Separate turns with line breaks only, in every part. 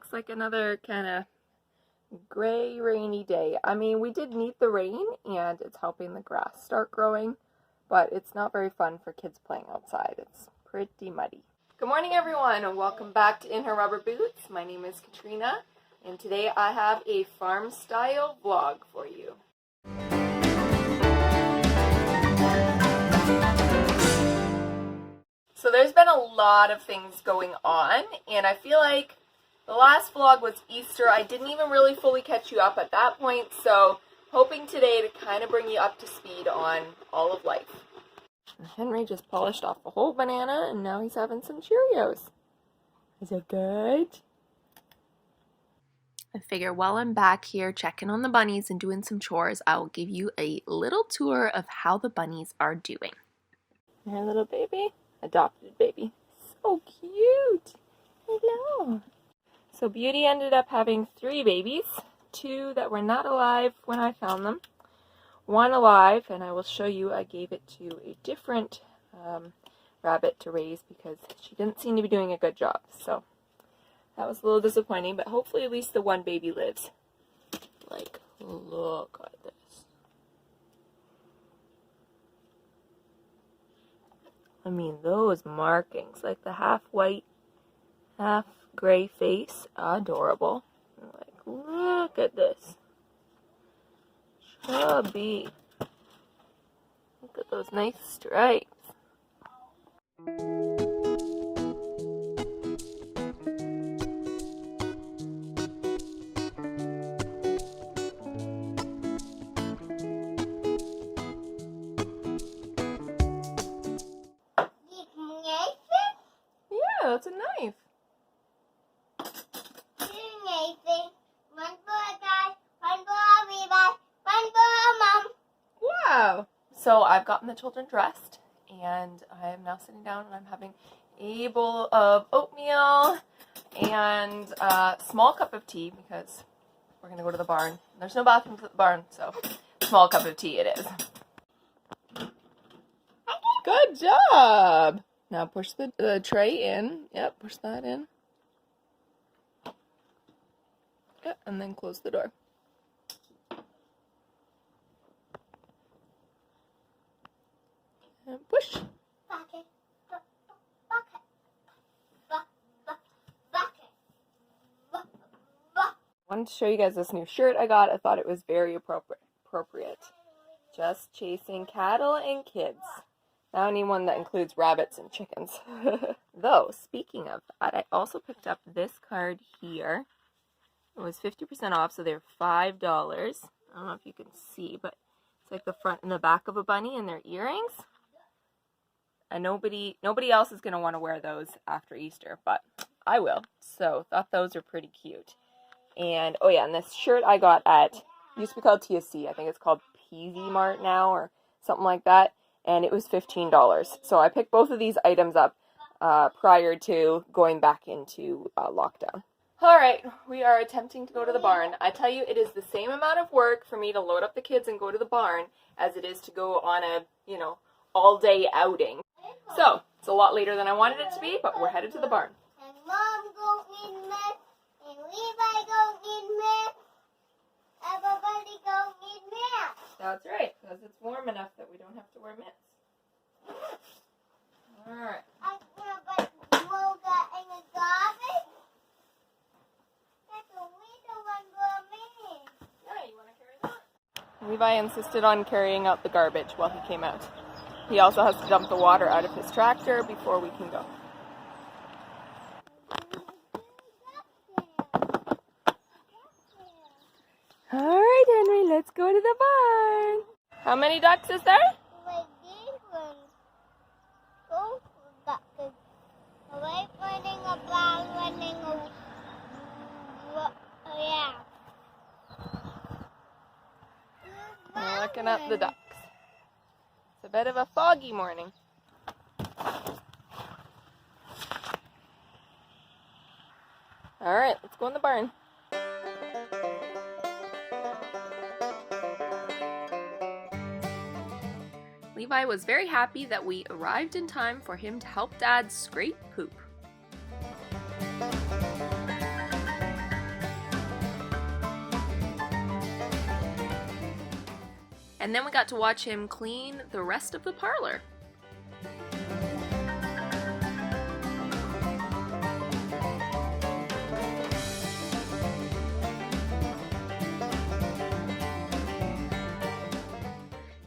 looks like another kind of gray, rainy day. I mean, we did need the rain and it's helping the grass start growing, but it's not very fun for kids playing outside. It's pretty muddy. Good morning, everyone, and welcome back to In Her Rubber Boots. My name is Katrina, and today I have a farm-style vlog for you. So there's been a lot of things going on, and I feel like the last vlog was Easter. I didn't even really fully catch you up at that point, so hoping today to kind of bring you up to speed on all of life. Henry just polished off a whole banana, and now he's having some Cheerios. Is it good? I figure while I'm back here checking on the bunnies and doing some chores, I'll give you a little tour of how the bunnies are doing. Our little baby. Adopted baby. So cute. Hello. So Beauty ended up having 3 babies. 2 that were not alive when I found them. 1 alive, and I will show you I gave it to a different rabbit to raise because she didn't seem to be doing a good job. So that was a little disappointing, but hopefully at least the 1 baby lives. Like, look at this. I mean, those markings, like the half white, half gray face, adorable. Like, look at this. Chubby. Look at those nice stripes. Yeah, that's a knife. Wow. So I've gotten the children dressed, and I am now sitting down and I'm having a bowl of oatmeal and a small cup of tea because we're going to go to the barn. There's no bathrooms at the barn, so small cup of tea it is. Good job. Now push the tray in. Yep, push that in. Yep, and then close the door. And push. I wanted to show you guys this new shirt I got. I thought it was very appropriate. Just chasing cattle and kids. Now I need one that includes rabbits and chickens. Though, speaking of that, I also picked up this card here. It was 50% off, so they're $5. I don't know if you can see, but it's like the front and the back of a bunny and their earrings. And nobody else is going to want to wear those after Easter, but I will. So, thought those are pretty cute. And, oh yeah, and this shirt I got at, used to be called TSC. I think it's called PV Mart now or something like that. And it was $15. So I picked both of these items up prior to going back into lockdown. Alright, we are attempting to go to the barn. I tell you, it is the same amount of work for me to load up the kids and go to the barn as it is to go on a, all-day outing. So, it's a lot later than I wanted it to be, but we're headed to the barn.
And Mom go in mess, and Levi go in mess, everybody go in mess.
That's right, because it's warm enough that we don't have to wear mitts. Alright.
I'm gonna put yoga in the garbage. That's a little one for me.
Yeah, you want to carry that? Levi insisted on carrying out the garbage while he came out. He also has to dump the water out of his tractor before we can go. Alright, Henry, let's go to the barn. How many ducks is there?
Like these ones. Those ducks. A white running, a brown running, yeah.
We're looking at the ducks. It's a bit of a foggy morning. Alright, let's go in the barn. Levi was very happy that we arrived in time for him to help Dad scrape poop. And then we got to watch him clean the rest of the parlor.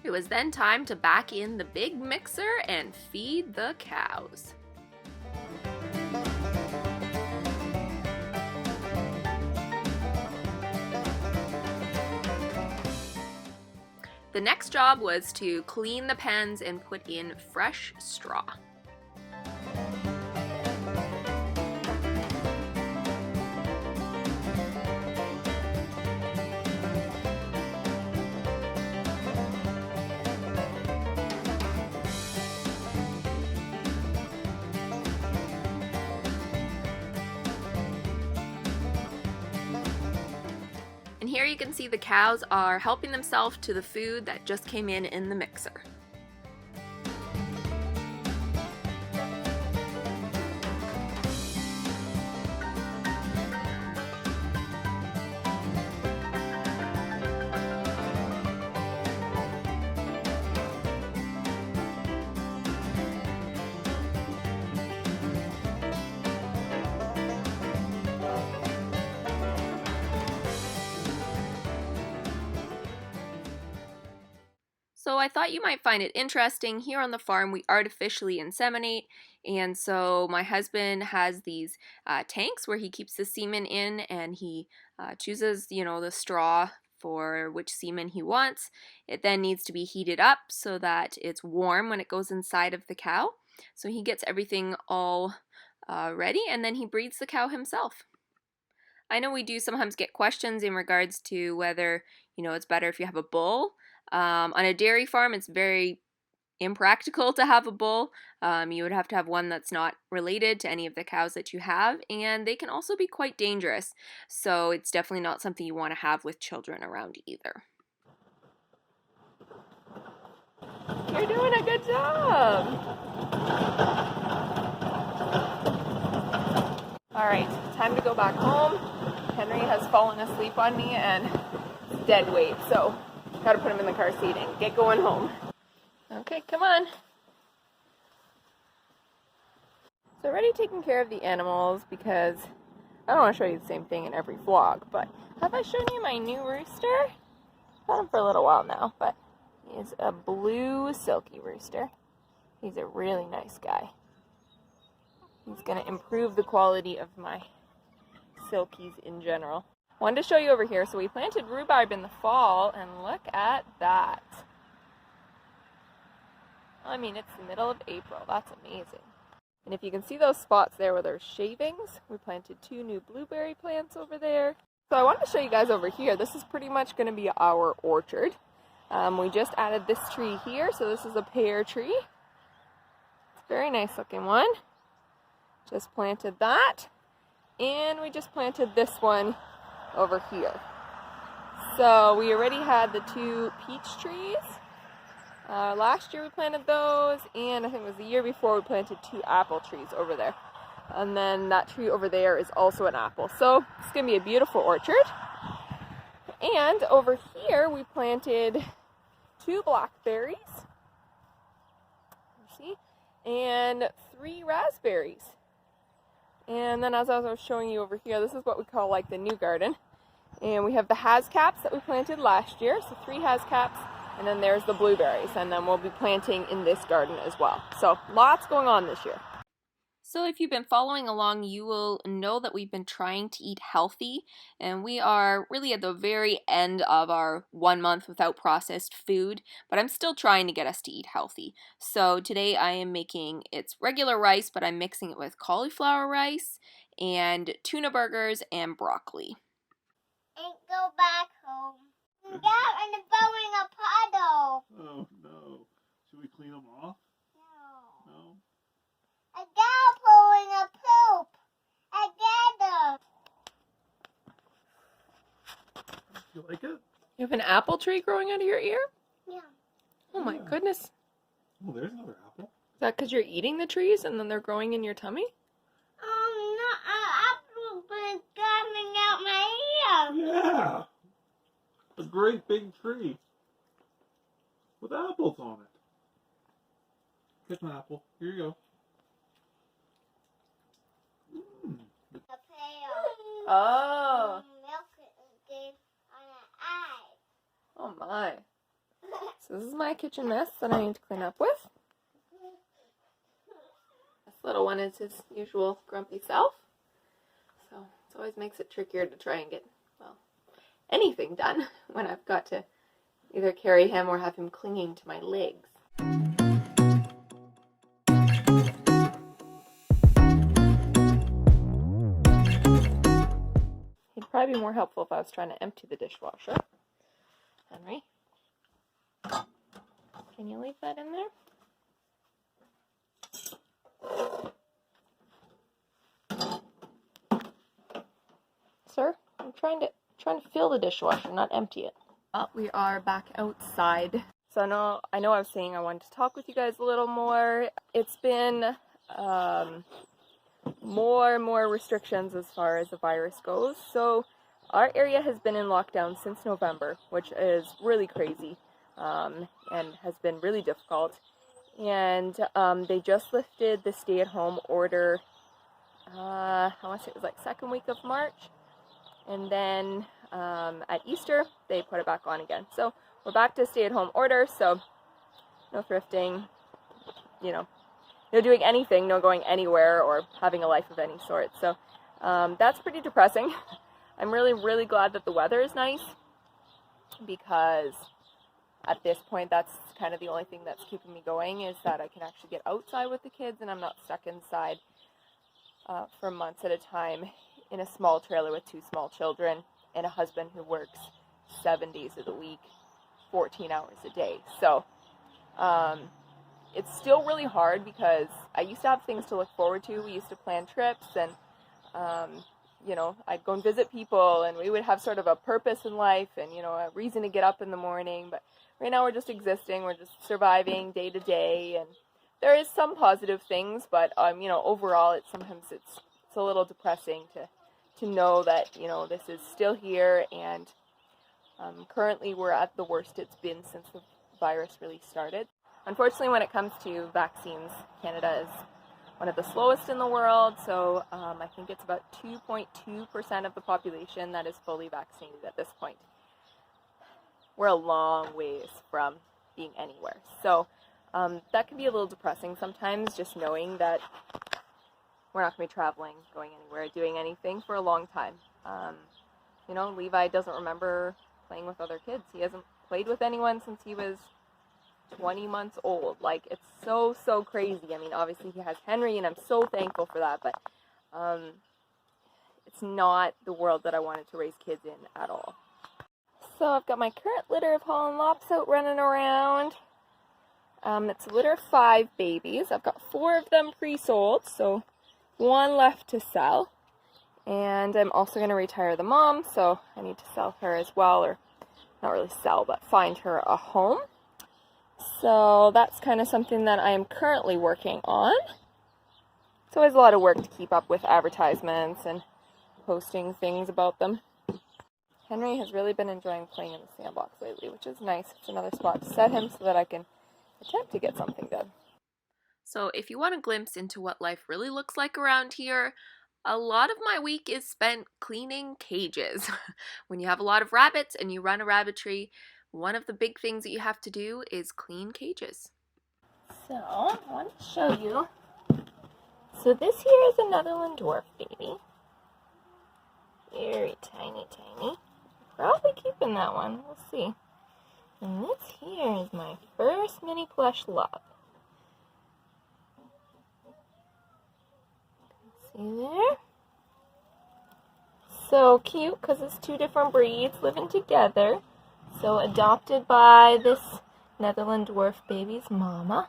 It was then time to back in the big mixer and feed the cows. The next job was to clean the pens and put in fresh straw. And here you can see the cows are helping themselves to the food that just came in the mixer. So I thought you might find it interesting. Here on the farm we artificially inseminate, and so my husband has these tanks where he keeps the semen in, and he chooses, the straw for which semen he wants. It then needs to be heated up so that it's warm when it goes inside of the cow. So he gets everything all ready, and then he breeds the cow himself. I know we do sometimes get questions in regards to whether, it's better if you have a bull. On a dairy farm, it's very impractical to have a bull. You would have to have one that's not related to any of the cows that you have, and they can also be quite dangerous. So it's definitely not something you want to have with children around either. You're doing a good job! Alright, time to go back home. Henry has fallen asleep on me and it's dead weight, so gotta put him in the car seat and get going home. Okay, come on. So already taking care of the animals because I don't want to show you the same thing in every vlog, but have I shown you my new rooster? I've had him for a little while now, but he's a blue silky rooster. He's a really nice guy. He's going to improve the quality of my silkies in general. Wanted to show you over here. So we planted rhubarb in the fall, and look at that. I mean, it's the middle of April. That's amazing. And if you can see those spots there where there's shavings, we planted 2 new blueberry plants over there. So I wanted to show you guys over here. This is pretty much going to be our orchard. We just added this tree here. So this is a pear tree. It's a very nice looking one. Just planted that. And we just planted this one over here. So we already had the 2 peach trees. Last year we planted those, and I think it was the year before we planted 2 apple trees over there. And then that tree over there is also an apple. So it's going to be a beautiful orchard. And over here we planted 2 blackberries. See? And 3 raspberries. And then as I was showing you over here, this is what we call like the new garden. And we have the hascaps that we planted last year, so 3 hascaps, and then there's the blueberries, and then we'll be planting in this garden as well. So lots going on this year. So if you've been following along, you will know that we've been trying to eat healthy, and we are really at the very end of our 1 month without processed food, but I'm still trying to get us to eat healthy. So today I am making, it's regular rice, but I'm mixing it with cauliflower rice and tuna burgers and broccoli.
And go back home. Yeah, and the going a puddle.
Oh no. Should we clean them off?
No.
No?
A girl pulling a poop. Together.
You like it?
You have an apple tree growing out of your ear?
Yeah.
Oh my
Yeah.
goodness.
Oh, there's another apple.
Is that because you're eating the trees and then they're growing in your tummy?
No, apple been coming out my ear.
Yeah. A great big tree. with apples on it. Here's my apple. Here you go.
A pail.
Oh.
Milk gave on an eye.
Oh my. So this is my kitchen mess that I need to clean up with. This little one is his usual grumpy self. So it always makes it trickier to try and get, well, anything done when I've got to either carry him or have him clinging to my legs. He'd probably be more helpful if I was trying to empty the dishwasher. Henry, can you leave that in there? Sir, I'm trying to fill the dishwasher, not empty it. We are back outside. So I know I was saying I wanted to talk with you guys a little more. It's been more and more restrictions as far as the virus goes. So our area has been in lockdown since November, which is really crazy and has been really difficult. And they just lifted the stay-at-home order, I want to say it was like second week of March. And then at Easter, they put it back on again. So we're back to stay-at-home order, so no thrifting, no doing anything, no going anywhere or having a life of any sort. So that's pretty depressing. I'm really, really glad that the weather is nice, because at this point, that's kind of the only thing that's keeping me going, is that I can actually get outside with the kids and I'm not stuck inside for months at a time in a small trailer with 2 small children and a husband who works 7 days of the week, 14 hours a day. So it's still really hard, because I used to have things to look forward to. We used to plan trips, and I'd go and visit people, and we would have sort of a purpose in life and, a reason to get up in the morning. But right now we're just existing, we're just surviving day to day, and there is some positive things, but overall it's a little depressing to know that, this is still here, and currently we're at the worst it's been since the virus really started. Unfortunately, when it comes to vaccines, Canada is one of the slowest in the world, so I think it's about 2.2% of the population that is fully vaccinated at this point. We're a long ways from being anywhere. So that can be a little depressing sometimes, just knowing that we're not going to be traveling, going anywhere, doing anything for a long time. Levi doesn't remember playing with other kids. He hasn't played with anyone since he was 20 months old. Like, it's so crazy. I mean, obviously he has Henry, and I'm so thankful for that, but it's not the world that I wanted to raise kids in at all. So I've got my current litter of Holland Lops out running around. It's a litter of 5 babies. I've got 4 of them pre-sold, so 1 left to sell. And I'm also going to retire the mom, so I need to sell her as well, or not really sell, but find her a home. So that's kind of something that I am currently working on. It's always a lot of work to keep up with advertisements and posting things about them. Henry has really been enjoying playing in the sandbox lately, which is nice. It's another spot to set him so that I can attempt to get something done. So if you want a glimpse into what life really looks like around here, a lot of my week is spent cleaning cages. When you have a lot of rabbits and you run a rabbitry, one of the big things that you have to do is clean cages. So I want to show you. So this here is a Netherland dwarf baby. Very tiny. Probably keeping that one. We'll see. And this here is my first mini plush love. See there? So cute, because it's 2 different breeds living together. So adopted by this Netherland dwarf baby's mama,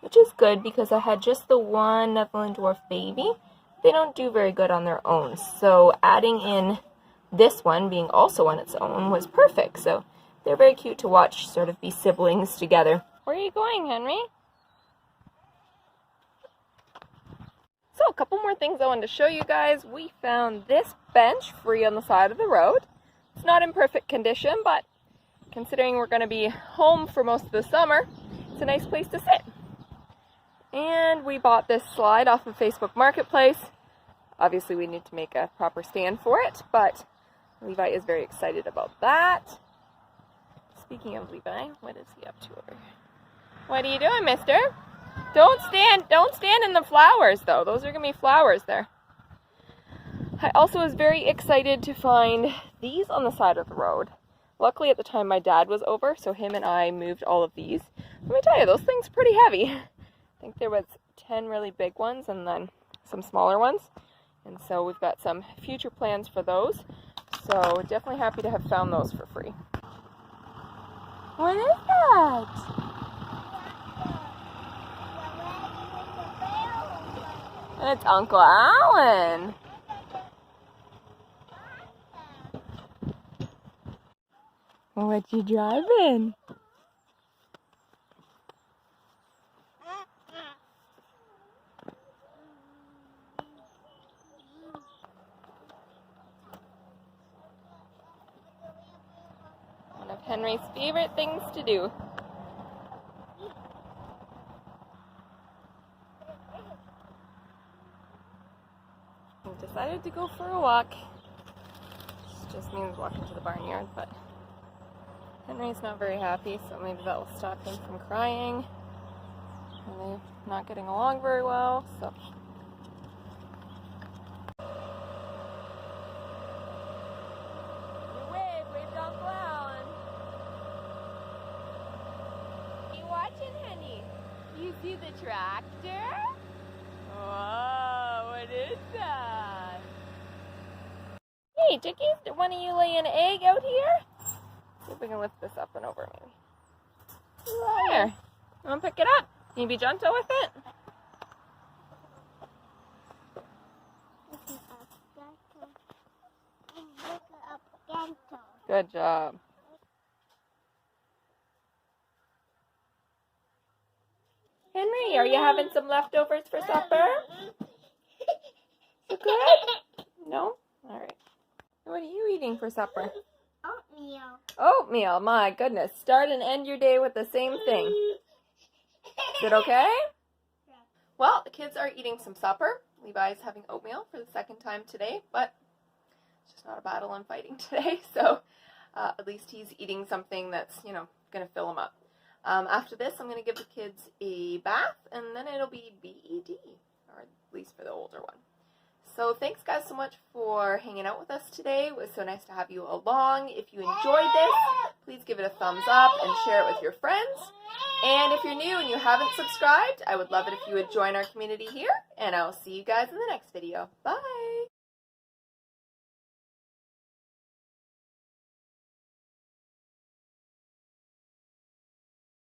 which is good, because I had just the one Netherland dwarf baby. They don't do very good on their own, so adding in this one being also on its own was perfect. So they're very cute to watch sort of be siblings together. Where are you going, Henry? So a couple more things I wanted to show you guys. We found this bench free on the side of the road. It's not in perfect condition, but considering we're going to be home for most of the summer, it's a nice place to sit. And we bought this slide off of Facebook Marketplace. Obviously we need to make a proper stand for it, but Levi is very excited about that. Speaking of Levi, what is he up to over here? What are you doing, mister? Don't stand in the flowers though. Those are going to be flowers there. I also was very excited to find these on the side of the road. Luckily at the time my dad was over, so him and I moved all of these. Let me tell you, those things are pretty heavy. I think there was 10 really big ones and then some smaller ones. And so we've got some future plans for those. So definitely happy to have found those for free. What is that? It's Uncle Alan. What you driving? One of Henry's favorite things to do. We decided to go for a walk. This just means walking to the barnyard, but Henry's not very happy, so maybe that will stop him from crying. And they're not getting along very well, so. Wave to Uncle Alan. You watching, honey? You see the tractor? Whoa, what is that? Hey, chickies, did one of you lay an egg out here? See if we can lift this up and over maybe. There. You want to pick it up? Can you be gentle with it? Good job. Henry, are you having some leftovers for supper? You good? No? Alright. What are you eating for supper?
Oatmeal.
Oatmeal, my goodness. Start and end your day with the same thing. Is it okay?
Yeah.
Well, the kids are eating some supper. Levi's having oatmeal for the second time today, but it's just not a battle I'm fighting today, so at least he's eating something that's, you know, going to fill him up. After this, I'm going to give the kids a bath, and then it'll be BED, or at least for the older one. So thanks guys so much for hanging out with us today. It was so nice to have you along. If you enjoyed this, please give it a thumbs up and share it with your friends. And if you're new and you haven't subscribed, I would love it if you would join our community here. And I'll see you guys in the next video. Bye!